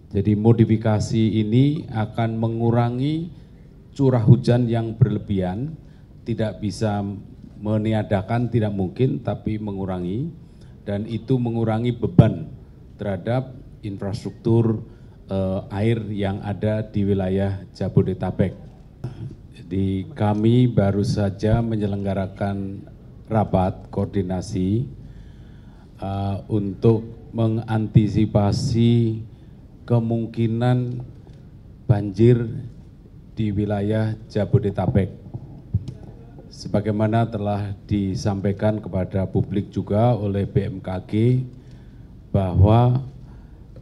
Jadi modifikasi ini akan mengurangi curah hujan yang berlebihan, tidak bisa meniadakan, tidak mungkin, tapi mengurangi, dan itu mengurangi beban terhadap infrastruktur air yang ada di wilayah Jabodetabek. Jadi kami baru saja menyelenggarakan rapat koordinasi untuk mengantisipasi kemungkinan banjir di wilayah Jabodetabek. Sebagaimana telah disampaikan kepada publik juga oleh BMKG bahwa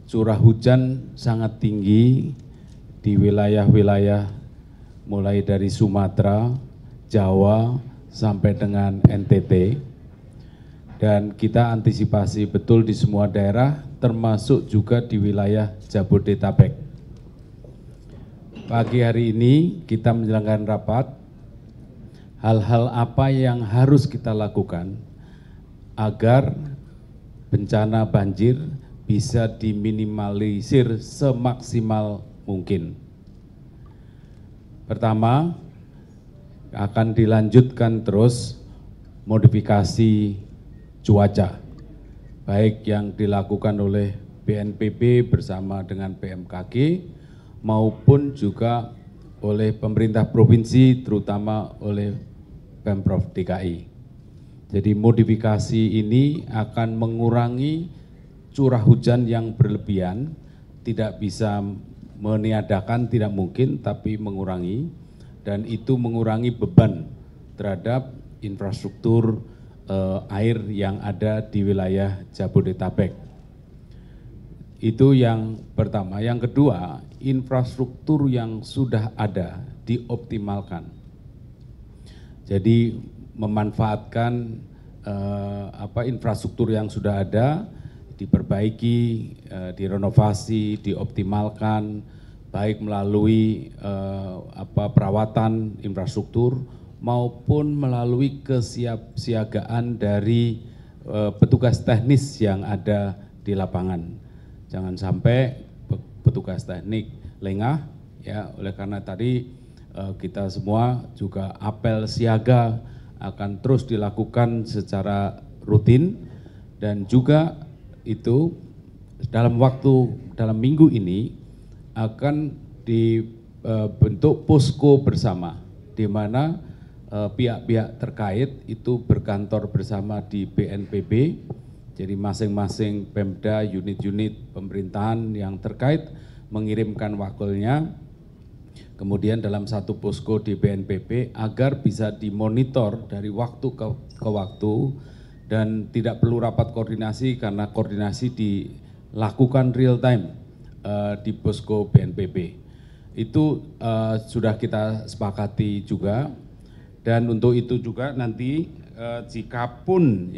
curah hujan sangat tinggi di wilayah-wilayah mulai dari Sumatera, Jawa, sampai dengan NTT. Dan kita antisipasi betul di semua daerah, termasuk juga di wilayah Jabodetabek. Pagi hari ini kita menjalankan rapat, hal-hal apa yang harus kita lakukan agar bencana banjir bisa diminimalisir semaksimal mungkin. Pertama, akan dilanjutkan terus modifikasi cuaca, baik yang dilakukan oleh BNPB bersama dengan BMKG maupun juga oleh pemerintah provinsi, terutama oleh Pemprov DKI. Jadi modifikasi ini akan mengurangi curah hujan yang berlebihan, tidak bisa meniadakan, tidak mungkin, tapi mengurangi, dan itu mengurangi beban terhadap infrastruktur air yang ada di wilayah Jabodetabek. Itu yang pertama. Yang kedua, infrastruktur yang sudah ada dioptimalkan. Jadi memanfaatkan infrastruktur yang sudah ada, diperbaiki, direnovasi, dioptimalkan, baik melalui perawatan infrastruktur maupun melalui kesiapsiagaan dari petugas teknis yang ada di lapangan. Jangan sampai petugas teknik lengah, ya. Oleh karena tadi kita semua juga apel siaga akan terus dilakukan secara rutin, dan juga itu dalam minggu ini akan dibentuk posko bersama, di mana pihak-pihak terkait itu berkantor bersama di BNPB, jadi masing-masing Pemda, unit-unit pemerintahan yang terkait mengirimkan wakilnya, kemudian dalam satu posko di BNPB agar bisa dimonitor dari waktu ke waktu, dan tidak perlu rapat koordinasi karena koordinasi dilakukan real time di posko BNPB. Itu sudah kita sepakati juga. Dan untuk itu juga nanti jikapun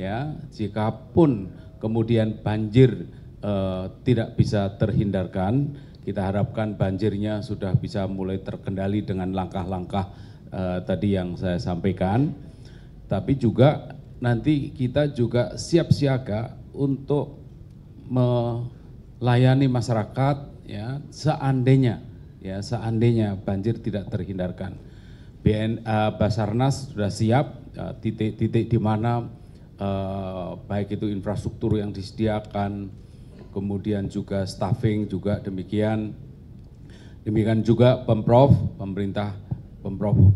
kemudian banjir tidak bisa terhindarkan, kita harapkan banjirnya sudah bisa mulai terkendali dengan langkah-langkah tadi yang saya sampaikan. Tapi juga nanti kita juga siap siaga untuk melayani masyarakat, ya, seandainya banjir tidak terhindarkan. Basarnas sudah siap, titik-titik di mana baik itu infrastruktur yang disediakan, kemudian juga staffing juga demikian. Demikian juga Pemprov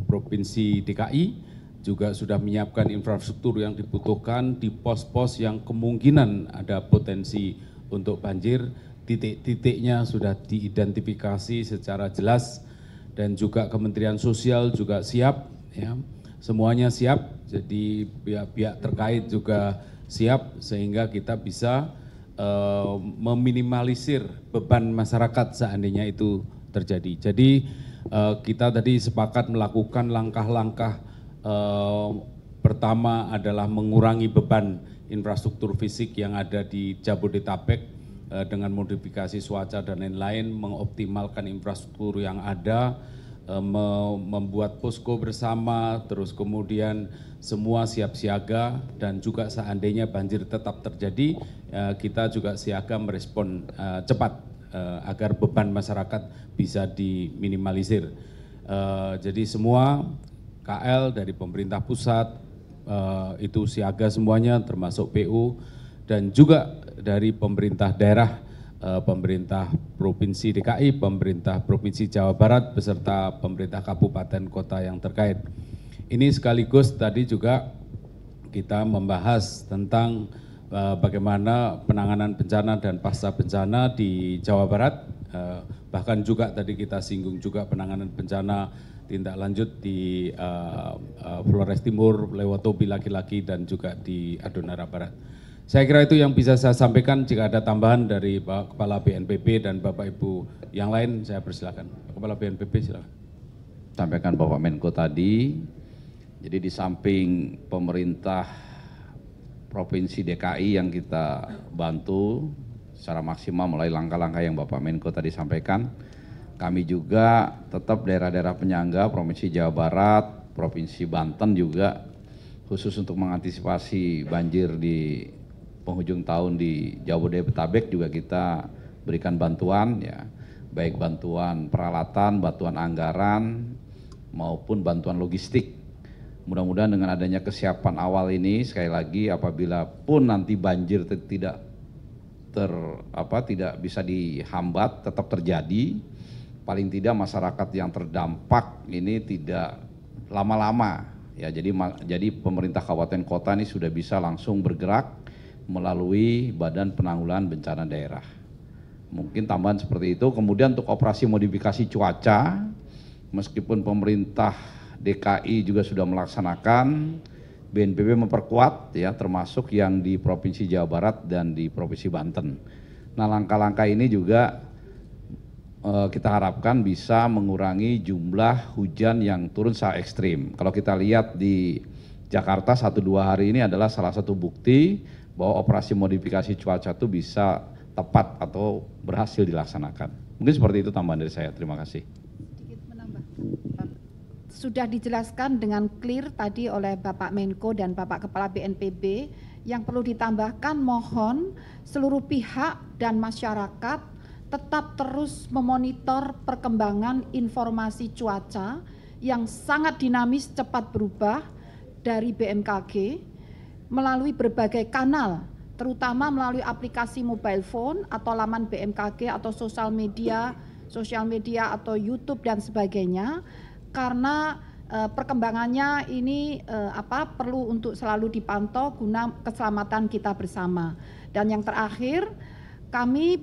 Provinsi DKI juga sudah menyiapkan infrastruktur yang dibutuhkan di pos-pos yang kemungkinan ada potensi untuk banjir. Titik-titiknya sudah diidentifikasi secara jelas, dan juga Kementerian Sosial juga siap, ya, semuanya siap. Jadi pihak-pihak terkait juga siap sehingga kita bisa meminimalisir beban masyarakat seandainya itu terjadi. Jadi kita tadi sepakat melakukan langkah-langkah. Pertama adalah mengurangi beban infrastruktur fisik yang ada di Jabodetabek dengan modifikasi cuaca dan lain-lain, mengoptimalkan infrastruktur yang ada, membuat posko bersama, terus kemudian semua siap siaga, dan juga seandainya banjir tetap terjadi, kita juga siaga merespon cepat agar beban masyarakat bisa diminimalisir. Jadi semua KL dari pemerintah pusat itu siaga semuanya, termasuk PU, dan juga dari pemerintah daerah, pemerintah Provinsi DKI, pemerintah Provinsi Jawa Barat, beserta pemerintah kabupaten kota yang terkait. Ini sekaligus tadi juga kita membahas tentang bagaimana penanganan bencana dan pasca bencana di Jawa Barat, bahkan juga tadi kita singgung juga penanganan bencana tindak lanjut di Flores Timur, Lewotobi laki-laki, dan juga di Adonara Barat. Saya kira itu yang bisa saya sampaikan. Jika ada tambahan dari Pak Kepala BNPB dan Bapak Ibu yang lain, saya persilakan. Pak Kepala BNPB silakan. Sampaikan Bapak Menko tadi, jadi di samping pemerintah Provinsi DKI yang kita bantu secara maksimal mulai langkah-langkah yang Bapak Menko tadi sampaikan, kami juga tetap daerah-daerah penyangga Provinsi Jawa Barat, Provinsi Banten juga khusus untuk mengantisipasi banjir di penghujung tahun di Jabodetabek juga kita berikan bantuan, ya, baik bantuan peralatan, bantuan anggaran maupun bantuan logistik. Mudah-mudahan dengan adanya kesiapan awal ini, sekali lagi apabila pun nanti banjir tidak bisa dihambat, tetap terjadi, paling tidak masyarakat yang terdampak ini tidak lama-lama, ya. Jadi pemerintah kabupaten kota ini sudah bisa langsung bergerak melalui Badan Penanggulangan Bencana Daerah. Mungkin tambahan seperti itu. Kemudian untuk operasi modifikasi cuaca, meskipun pemerintah DKI juga sudah melaksanakan, BNPB memperkuat, ya, termasuk yang di Provinsi Jawa Barat dan di Provinsi Banten. Nah, langkah-langkah ini juga kita harapkan bisa mengurangi jumlah hujan yang turun secara ekstrim. Kalau kita lihat di Jakarta 1-2 hari ini adalah salah satu bukti bahwa operasi modifikasi cuaca itu bisa tepat atau berhasil dilaksanakan. Mungkin seperti itu tambahan dari saya. Terima kasih. Sedikit menambah. Sudah dijelaskan dengan clear tadi oleh Bapak Menko dan Bapak Kepala BNPB. Yang perlu ditambahkan, mohon seluruh pihak dan masyarakat tetap terus memonitor perkembangan informasi cuaca yang sangat dinamis, cepat berubah dari BMKG melalui berbagai kanal, terutama melalui aplikasi mobile phone atau laman BMKG atau sosial media atau YouTube dan sebagainya, karena perkembangannya ini perlu untuk selalu dipantau guna keselamatan kita bersama. Dan yang terakhir, kami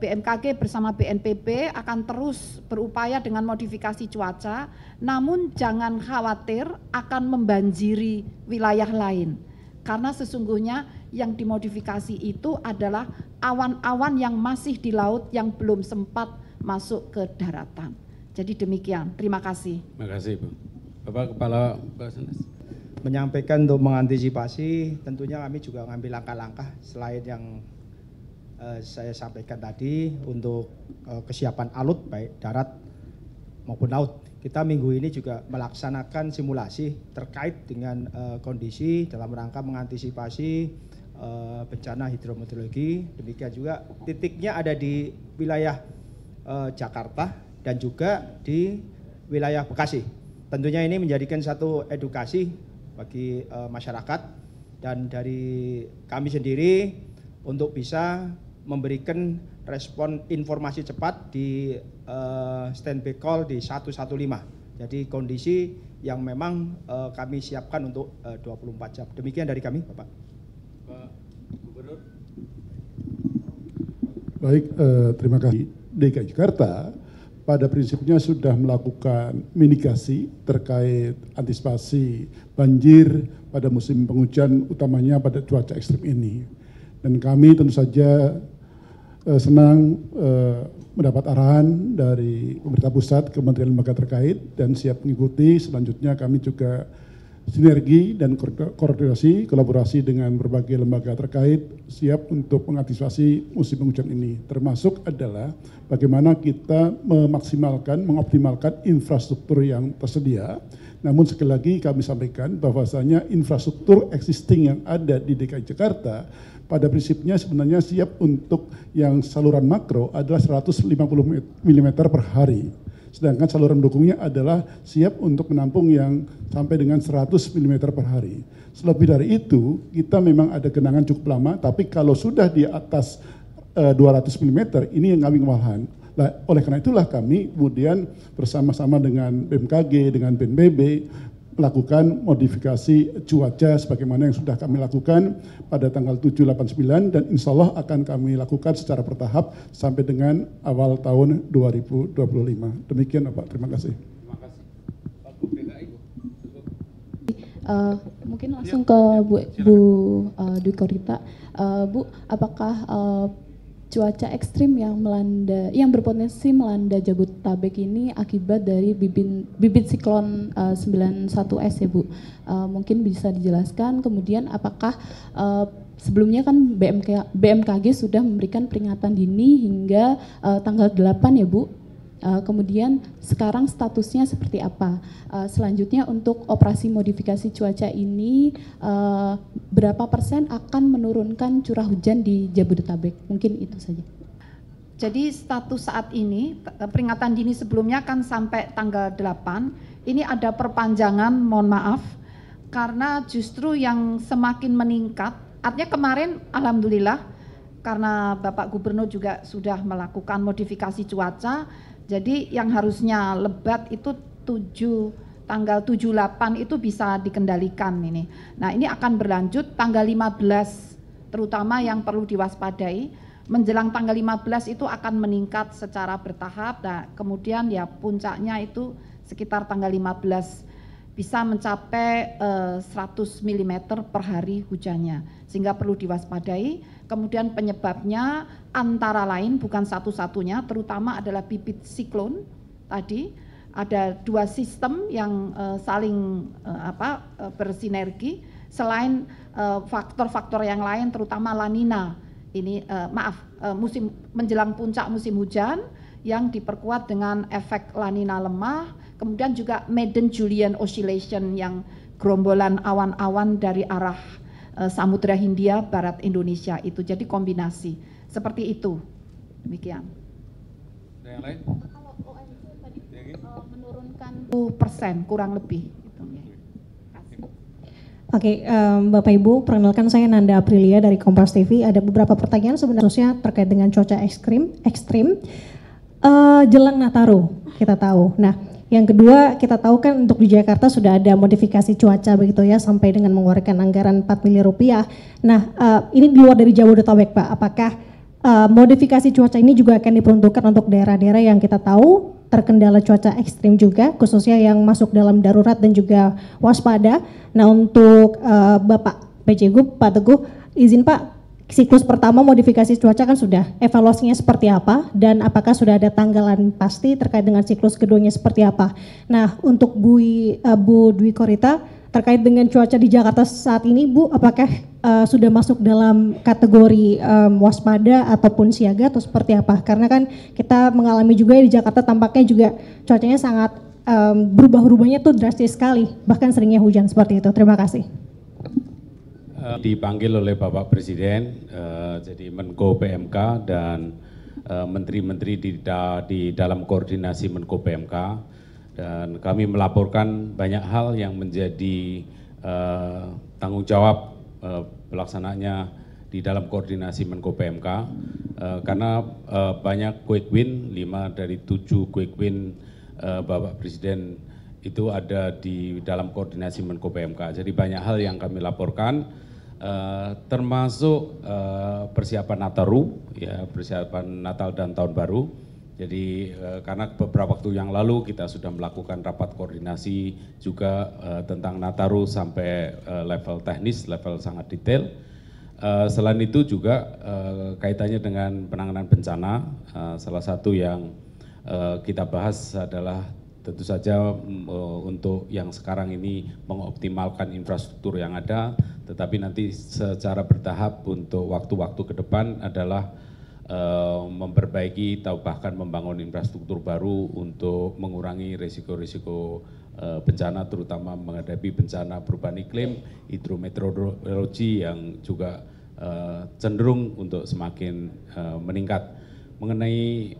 BMKG bersama BNPB akan terus berupaya dengan modifikasi cuaca, namun jangan khawatir akan membanjiri wilayah lain. Karena sesungguhnya yang dimodifikasi itu adalah awan-awan yang masih di laut yang belum sempat masuk ke daratan. Jadi demikian, terima kasih. Terima kasih, Bu. Bapak Kepala Basarnas. Menyampaikan untuk mengantisipasi, tentunya kami juga mengambil langkah-langkah selain yang saya sampaikan tadi untuk kesiapan alut baik darat maupun laut. Kita minggu ini juga melaksanakan simulasi terkait dengan kondisi dalam rangka mengantisipasi bencana hidrometeorologi. Demikian juga titiknya ada di wilayah Jakarta dan juga di wilayah Bekasi. Tentunya ini menjadikan satu edukasi bagi masyarakat dan dari kami sendiri untuk bisa memberikan respon informasi cepat di standby call di 115. Jadi kondisi yang memang kami siapkan untuk 24 jam. Demikian dari kami, Bapak. Pak Gubernur. Baik, terima kasih. DKI Jakarta pada prinsipnya sudah melakukan mitigasi terkait antisipasi banjir pada musim penghujan, utamanya pada cuaca ekstrim ini. Dan kami tentu saja senang mendapat arahan dari pemerintah pusat, kementerian lembaga terkait, dan siap mengikuti. Selanjutnya kami juga sinergi dan koordinasi, kolaborasi dengan berbagai lembaga terkait, siap untuk mengantisipasi musim penghujan ini. Termasuk adalah bagaimana kita memaksimalkan, mengoptimalkan infrastruktur yang tersedia, Namun sekali lagi kami sampaikan bahwasanya infrastruktur existing yang ada di DKI Jakarta pada prinsipnya sebenarnya siap untuk yang saluran makro adalah 150 mm per hari. Sedangkan saluran pendukungnya adalah siap untuk menampung yang sampai dengan 100 mm per hari. Selebih dari itu, kita memang ada genangan cukup lama, tapi kalau sudah di atas 200 mm, ini yang kami kewalahan. Nah, oleh karena itulah kami kemudian bersama-sama dengan BMKG, dengan BNPB, melakukan modifikasi cuaca sebagaimana yang sudah kami lakukan pada tanggal 7, 8, 9, dan insya Allah akan kami lakukan secara bertahap sampai dengan awal tahun 2025. Demikian Pak, terima kasih. Terima kasih. Pak Gubernur DKI. Mungkin langsung ke Bu Dwi Korita. Bu, apakah cuaca ekstrim yang berpotensi melanda Jabodetabek ini akibat dari bibit siklon 91S ya Bu? Mungkin bisa dijelaskan. Kemudian apakah sebelumnya kan BMKG sudah memberikan peringatan dini hingga tanggal 8 ya Bu? Kemudian sekarang statusnya seperti apa? Selanjutnya untuk operasi modifikasi cuaca ini berapa persen akan menurunkan curah hujan di Jabodetabek? Mungkin itu saja. Jadi status saat ini, peringatan dini sebelumnya kan sampai tanggal 8, ini ada perpanjangan, mohon maaf, karena justru yang semakin meningkat, artinya kemarin alhamdulillah karena Bapak Gubernur juga sudah melakukan modifikasi cuaca, jadi yang harusnya lebat itu tanggal 7, 8 itu bisa dikendalikan ini. Nah ini akan berlanjut tanggal 15, terutama yang perlu diwaspadai, menjelang tanggal 15 itu akan meningkat secara bertahap, nah kemudian ya puncaknya itu sekitar tanggal 15 bisa mencapai 100 mm per hari hujannya, sehingga perlu diwaspadai. Kemudian penyebabnya antara lain bukan satu-satunya, terutama adalah bibit siklon tadi. Ada dua sistem yang saling bersinergi. Selain faktor-faktor yang lain, terutama La Nina. Ini musim menjelang puncak musim hujan yang diperkuat dengan efek La Nina lemah. Kemudian juga Madden-Julian Oscillation yang gerombolan awan-awan dari arah Samudra Hindia Barat Indonesia itu, jadi kombinasi seperti itu. Demikian. Ada yang lain? Kalau OMC tadi menurunkan 10% kurang lebih. Oke, Bapak Ibu, perkenalkan saya Nanda Aprilia dari Kompas TV. Ada beberapa pertanyaan sebenarnya terkait dengan cuaca ekstrim. Jelang Nataru kita tahu. Nah, yang kedua, kita tahu kan untuk di Jakarta sudah ada modifikasi cuaca begitu ya, sampai dengan mengeluarkan anggaran 4 miliar rupiah. Nah, ini di luar dari Jabodetabek Pak, apakah modifikasi cuaca ini juga akan diperuntukkan untuk daerah-daerah yang kita tahu terkendala cuaca ekstrim juga, khususnya yang masuk dalam darurat dan juga waspada. Nah, untuk Bapak PJ Gub, Pak Teguh, izin Pak, siklus pertama modifikasi cuaca kan sudah, evaluasinya seperti apa dan apakah sudah ada tanggalan pasti terkait dengan siklus keduanya seperti apa. Nah, untuk Bu Dwi Korita terkait dengan cuaca di Jakarta saat ini Bu, apakah sudah masuk dalam kategori waspada ataupun siaga atau seperti apa? Karena kan kita mengalami juga di Jakarta tampaknya juga cuacanya sangat berubah-ubahnya tuh drastis sekali, bahkan seringnya hujan seperti itu. Terima kasih. Dipanggil oleh Bapak Presiden, jadi Menko PMK dan menteri-menteri di dalam koordinasi Menko PMK, dan kami melaporkan banyak hal yang menjadi tanggung jawab pelaksanaannya di dalam koordinasi Menko PMK, karena banyak quick win, 5 dari 7 quick win Bapak Presiden itu ada di dalam koordinasi Menko PMK. Jadi banyak hal yang kami laporkan, termasuk persiapan Nataru, ya, persiapan Natal dan Tahun Baru. Jadi karena beberapa waktu yang lalu kita sudah melakukan rapat koordinasi juga tentang Nataru sampai level teknis, level sangat detail. Selain itu juga kaitannya dengan penanganan bencana, salah satu yang kita bahas adalah tentu saja untuk yang sekarang ini mengoptimalkan infrastruktur yang ada, tetapi nanti secara bertahap untuk waktu-waktu ke depan adalah memperbaiki atau bahkan membangun infrastruktur baru untuk mengurangi risiko-risiko bencana, terutama menghadapi bencana perubahan iklim, hidrometeorologi yang juga cenderung untuk semakin meningkat. Mengenai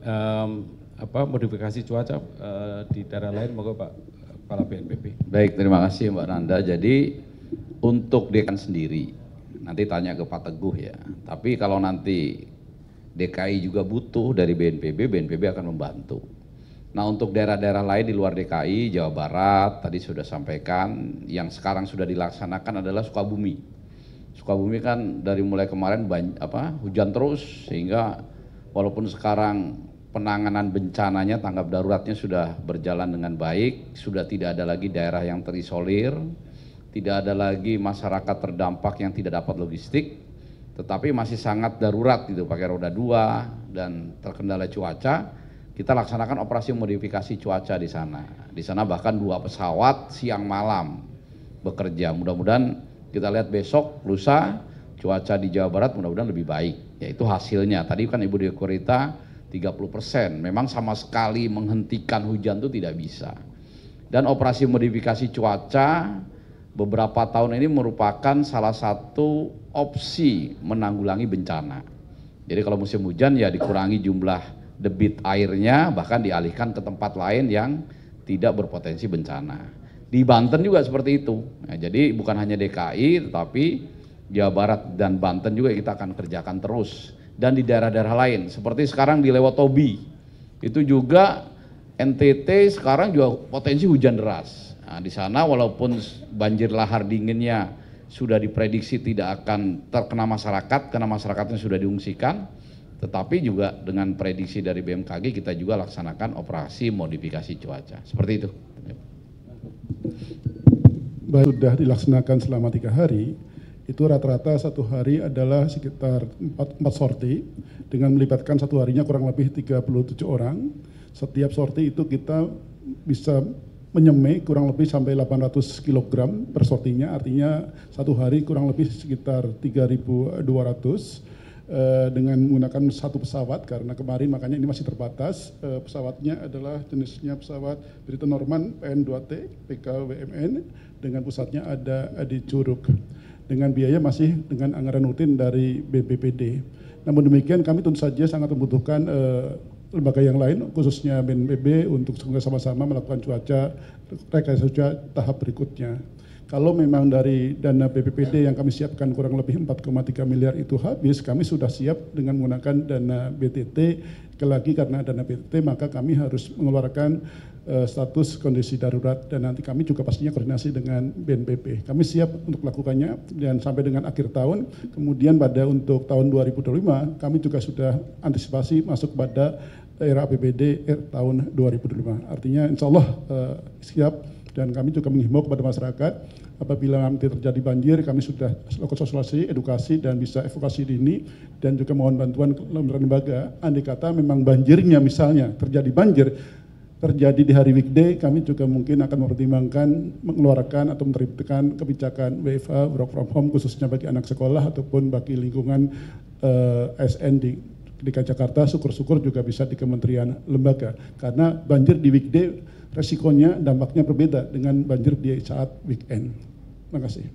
modifikasi cuaca di daerah lain, moga Pak Kepala BNPB. Baik, terima kasih Mbak Nanda. Jadi untuk DKI sendiri, nanti tanya ke Pak Teguh ya. Tapi kalau nanti DKI juga butuh dari BNPB, BNPB akan membantu. Nah untuk daerah-daerah lain di luar DKI, Jawa Barat, tadi sudah sampaikan, yang sekarang sudah dilaksanakan adalah Sukabumi. Sukabumi kan dari mulai kemarin hujan terus, sehingga walaupun sekarang penanganan bencananya, tanggap daruratnya sudah berjalan dengan baik, sudah tidak ada lagi daerah yang terisolir, tidak ada lagi masyarakat terdampak yang tidak dapat logistik, tetapi masih sangat darurat gitu, pakai roda 2 dan terkendala cuaca. Kita laksanakan operasi modifikasi cuaca di sana. Di sana bahkan 2 pesawat siang malam bekerja. Mudah-mudahan kita lihat besok, lusa, cuaca di Jawa Barat mudah-mudahan lebih baik. Yaitu hasilnya. Tadi kan Ibu Dekorita 30%. Memang sama sekali menghentikan hujan itu tidak bisa. Dan operasi modifikasi cuaca beberapa tahun ini merupakan salah satu opsi menanggulangi bencana. Jadi kalau musim hujan ya dikurangi jumlah debit airnya, bahkan dialihkan ke tempat lain yang tidak berpotensi bencana. Di Banten juga seperti itu. Nah, jadi bukan hanya DKI, tetapi Jawa Barat dan Banten juga kita akan kerjakan terus. Dan di daerah-daerah lain, seperti sekarang di Lewotobi, itu juga NTT sekarang juga potensi hujan deras. Nah, di sana walaupun banjir lahar dinginnya sudah diprediksi tidak akan terkena masyarakat, karena masyarakatnya sudah diungsikan, tetapi juga dengan prediksi dari BMKG kita juga laksanakan operasi modifikasi cuaca. Seperti itu. Sudah dilaksanakan selama 3 hari, itu rata-rata 1 hari adalah sekitar 4 sorti, dengan melibatkan 1 harinya kurang lebih 37 orang. Setiap sorti itu kita bisa menyemai kurang lebih sampai 800 kg per sortinya, artinya 1 hari kurang lebih sekitar 3.200 dengan menggunakan 1 pesawat, karena kemarin makanya ini masih terbatas. Pesawatnya adalah jenisnya pesawat Britten Norman PN2T PKWMN dengan pusatnya ada di Curug, dengan biaya masih dengan anggaran rutin dari BPPD. Namun demikian kami tentu saja sangat membutuhkan lembaga yang lain, khususnya BNPB, untuk sama-sama melakukan rekayasa cuaca tahap berikutnya. Kalau memang dari dana BPPD yang kami siapkan kurang lebih 4,3 miliar itu habis, kami sudah siap dengan menggunakan dana BTT. Sekali lagi karena dana BTT maka kami harus mengeluarkan status kondisi darurat, dan nanti kami juga pastinya koordinasi dengan BNPB. Kami siap untuk melakukannya dan sampai dengan akhir tahun. Kemudian untuk tahun 2025 kami juga sudah antisipasi masuk pada era APBD tahun 2025. Artinya insya Allah siap. Dan kami juga menghimbau kepada masyarakat, apabila nanti terjadi banjir, kami sudah lakukan sosialisasi, edukasi, dan bisa evakuasi dini, dan juga mohon bantuan lembaga. Andai kata memang banjirnya misalnya terjadi banjir, terjadi di hari weekday, kami juga mungkin akan mempertimbangkan mengeluarkan atau menerbitkan kebijakan WFH, work from home, khususnya bagi anak sekolah ataupun bagi lingkungan ASN di DKI Jakarta. Syukur-syukur juga bisa di kementerian lembaga, karena banjir di weekday resikonya, dampaknya berbeda dengan banjir di saat weekend. Terima kasih.